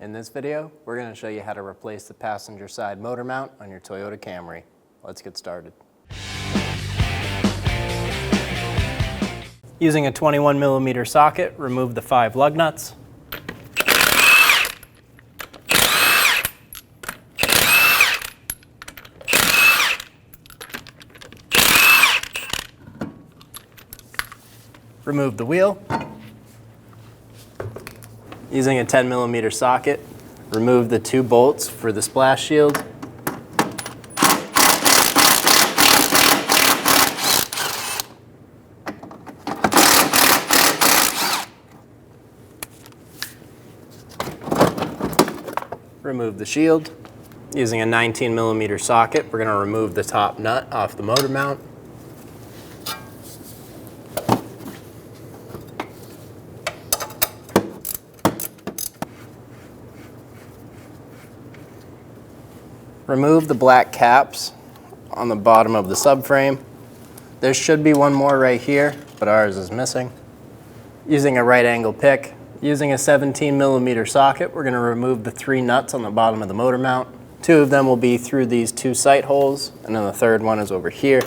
In this video, we're going to show you how to replace the passenger side motor mount on your Toyota Camry. Let's get started. Using a 21mm socket, remove the 5 lug nuts. Remove the wheel. Using a 10mm socket, remove the 2 bolts for the splash shield. Remove the shield. Using a 19mm socket, we're going to remove the top nut off the motor mount. Remove the black caps on the bottom of the subframe. There should be one more right here, but ours is missing. Using a right angle pick, using a 17mm socket, we're going to remove the 3 nuts on the bottom of the motor mount. 2 of them will be through these 2 sight holes, and then the 3rd one is over here.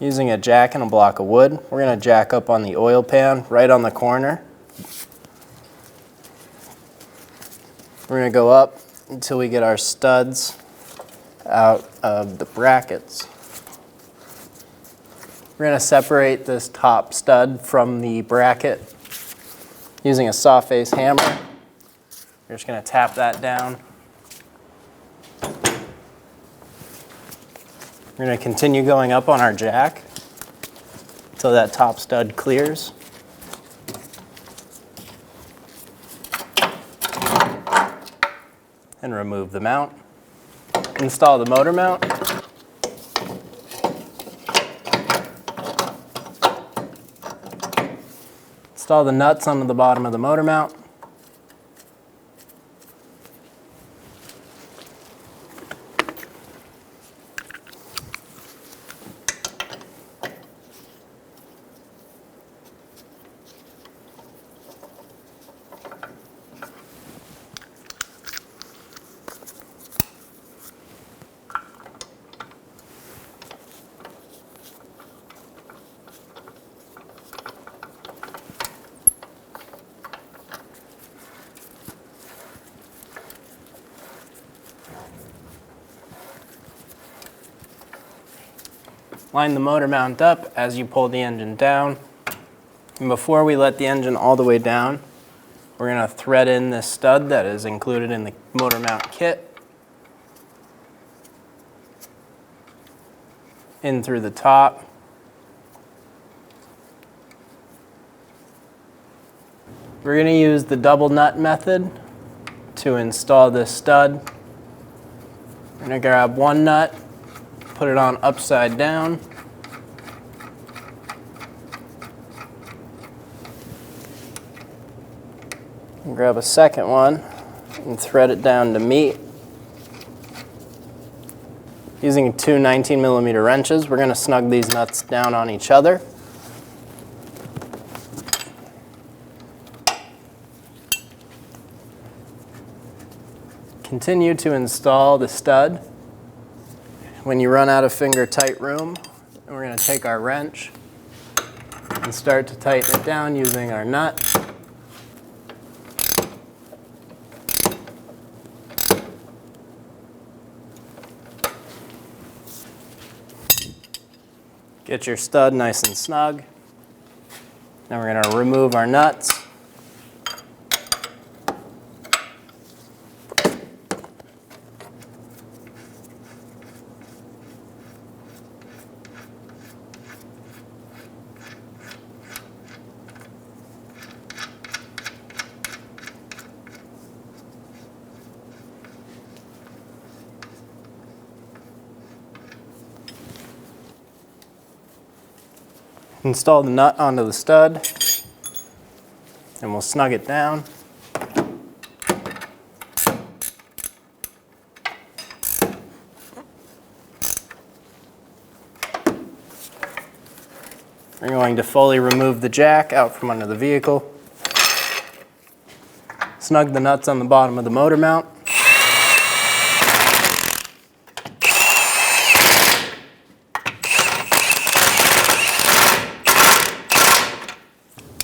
Using a jack and a block of wood, we're going to jack up on the oil pan right on the corner. We're going to go up until we get our studs out of the brackets. We're going to separate this top stud from the bracket using a saw face hammer. We're just going to tap that down. We're going to continue going up on our jack until that top stud clears. And remove the mount. Install the motor mount. Install the nuts onto the bottom of the motor mount. Line the motor mount up as you pull the engine down. And before we let the engine all the way down, we're going to thread in this stud that is included in the motor mount kit. In through the top. We're going to use the double nut method to install this stud. We're going to grab 1 nut, put it on upside down. And grab a 2nd one and thread it down to meet. Using 2 19mm wrenches, we're going to snug these nuts down on each other. Continue to install the stud. When you run out of finger tight room, we're going to take our wrench and start to tighten it down using our nut. Get your stud nice and snug. Now we're going to remove our nuts. Install the nut onto the stud, and we'll snug it down. We're going to fully remove the jack out from under the vehicle. Snug the nuts on the bottom of the motor mount.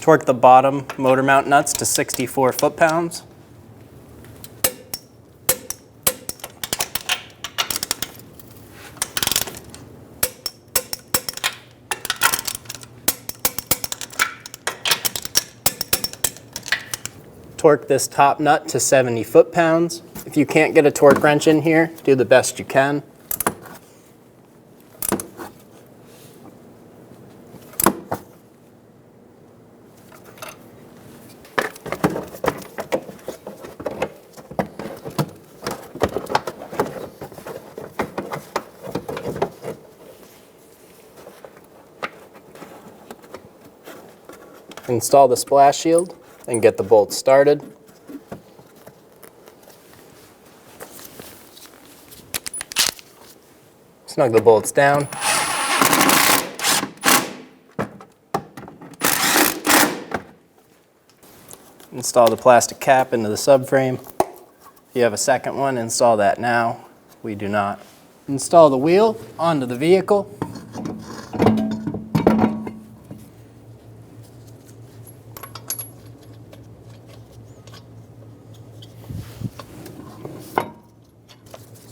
Torque the bottom motor mount nuts to 64 foot-pounds. Torque this top nut to 70 foot-pounds. If you can't get a torque wrench in here, do the best you can. Install the splash shield and get the bolts started. Snug the bolts down. Install the plastic cap into the subframe. If you have a second one, install that now. We do not. Install the wheel onto the vehicle.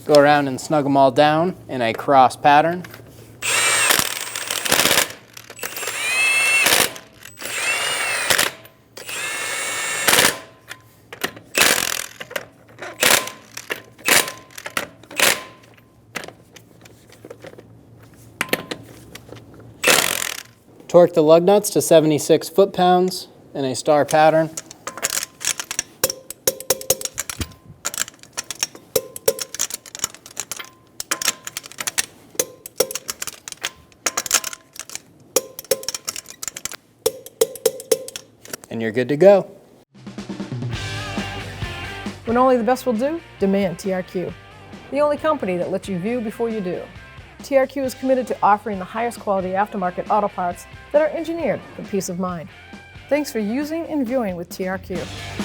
Go around and snug them all down in a cross pattern. Torque the lug nuts to 76 foot-pounds in a star pattern. And you're good to go. When only the best will do, demand TRQ. The only company that lets you view before you do. TRQ is committed to offering the highest quality aftermarket auto parts that are engineered for peace of mind. Thanks for using and viewing with TRQ.